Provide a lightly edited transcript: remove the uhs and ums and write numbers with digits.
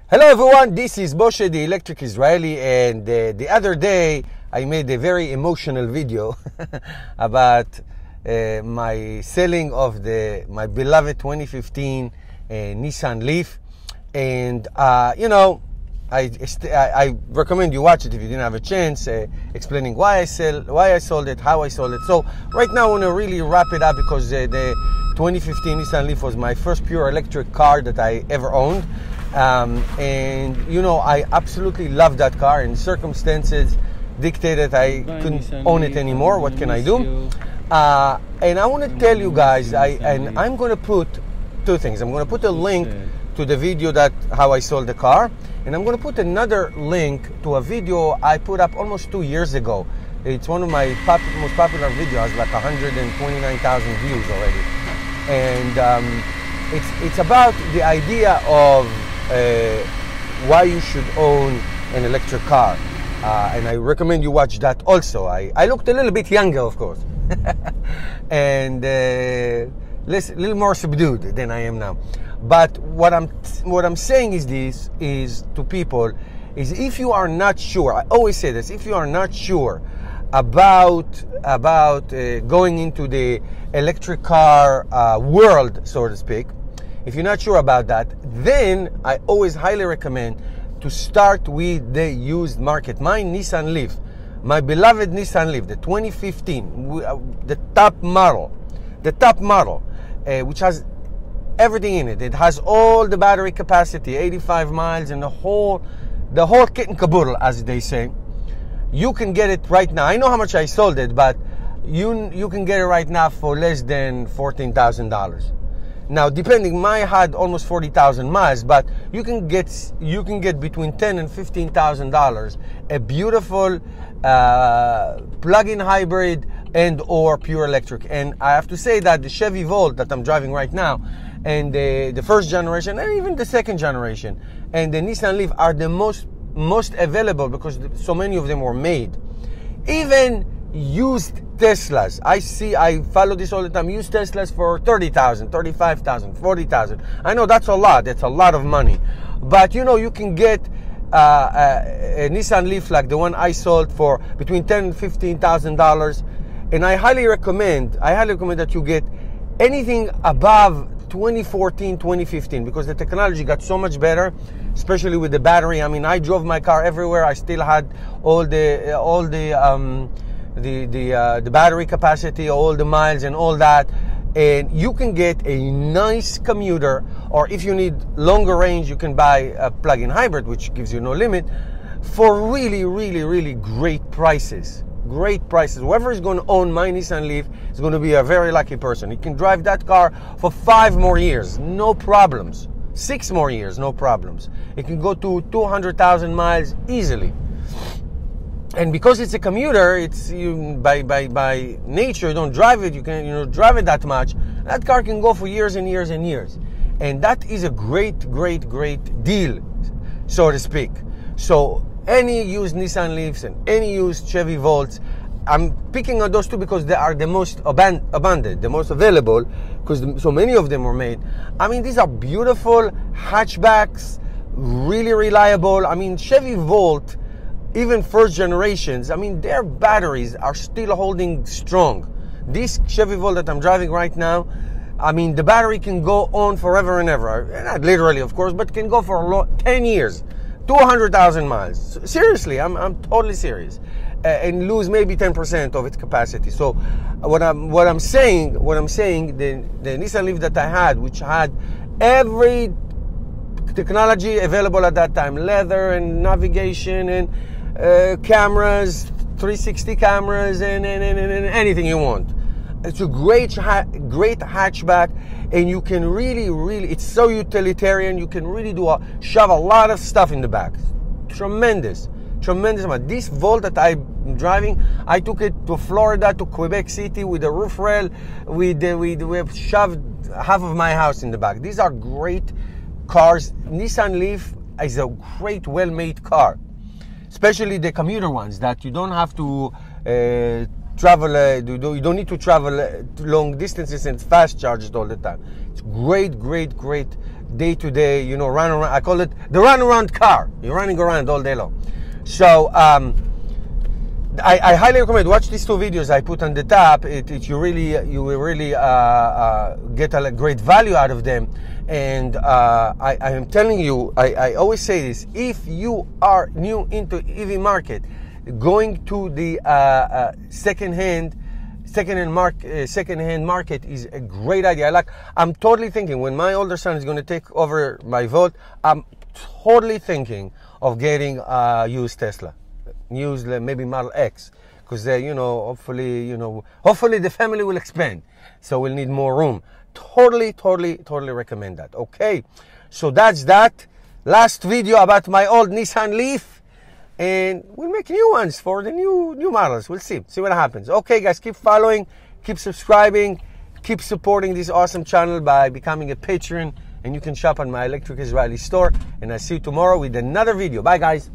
Hello everyone, this is Moshe, the Electric Israeli, and the other day I made a very emotional video about my selling of my beloved 2015 Nissan Leaf, and I recommend you watch it if you didn't have a chance, explaining why I sold it, how I sold it. So right now I want to really wrap it up because the 2015 Nissan Leaf was my first pure electric car that I ever owned. And I absolutely love that car, and circumstances dictated I couldn't own it anymore. What can I do? And I want to tell you guys, I'm going to put two things. I'm going to put a link to the video how I sold the car, and I'm going to put another link to a video I put up almost 2 years ago. It's one of my most popular videos, has like 129,000 views already, and it's about the idea of why you should own an electric car, and I recommend you watch that also. I looked a little bit younger, of course, and a little more subdued than I am now. But what I'm saying is to people is, if you are not sure, I always say this, if you are not sure about going into the electric car world, so to speak, if you're not sure about that, then I always highly recommend to start with the used market. My Nissan Leaf, my beloved Nissan Leaf, the 2015, the top model, which has everything in it. It has all the battery capacity, 85 miles, and the whole kit and caboodle, as they say. You can get it right now. I know how much I sold it, but you can get it right now for less than $14,000. Now, depending, mine had almost 40,000 miles, but you can get between $10,000 and $15,000 a beautiful plug-in hybrid and or pure electric. And I have to say that the Chevy Volt that I'm driving right now, and the first generation, and even the second generation, and the Nissan Leaf are the most available because so many of them were made. Even used Teslas, I follow this all the time. Used Teslas for 30,000, 35,000, 40,000. I know that's a lot. That's a lot of money. But you can get a Nissan Leaf like the one I sold for between $10,000 and $15,000. And I highly recommend that you get anything above 2014, 2015, because the technology got so much better, especially with the battery. I mean, I drove my car everywhere. I still had all the battery capacity, all the miles and all that, and you can get a nice commuter, or if you need longer range, you can buy a plug-in hybrid, which gives you no limit, for really, really, really great prices. Great prices. Whoever is going to own my Nissan Leaf is going to be a very lucky person. He can drive that car for 5 more years, no problems. 6 more years, no problems. It can go to 200,000 miles easily. And because it's a commuter, it's by nature, you don't drive it, you can drive it that much. That car can go for years and years and years. And that is a great, great, great deal, so to speak. So any used Nissan Leafs and any used Chevy Volts, I'm picking on those two because they are the most abundant, the most available, because so many of them were made. I mean, these are beautiful hatchbacks, really reliable. I mean, Chevy Volt, even first generations, I mean, their batteries are still holding strong. This Chevy Volt that I'm driving right now, I mean, the battery can go on forever and ever. Not literally, of course, but can go for 10 years, 200,000 miles. Seriously, I'm totally serious. And lose maybe 10% of its capacity. So what I'm saying, the Nissan Leaf that I had, which had every technology available at that time, leather and navigation and cameras, 360 cameras, and anything you want. It's a great hatchback, and you can really, it's so utilitarian. You can really shove a lot of stuff in the back. Tremendous amount. This Volt that I'm driving, I took it to Florida, to Quebec City with a roof rail. We shoved half of my house in the back. These are great cars. Nissan Leaf is a great, well-made car, especially the commuter ones that you don't have to travel. You don't need to travel long distances and fast charge it all the time. It's great day to day, you know, run around. I call it the run around car. You're running around all day long. So I highly recommend watch these 2 videos I put on the top. You will really get a great value out of them. And I am telling you, I always say this: if you are new into EV market, going to the second-hand market is a great idea. I'm totally thinking, when my older son is going to take over my Volt, I'm totally thinking of getting a used Tesla, used maybe Model X, because you know, hopefully the family will expand, so we'll need more room. Totally recommend that. Okay, so that's that last video about my old Nissan Leaf, and we'll make new ones for the new models. We'll see what happens. Okay guys, keep following, keep subscribing, keep supporting this awesome channel by becoming a patron, and you can shop on my Electric Israeli store, and I'll see you tomorrow with another video. Bye guys.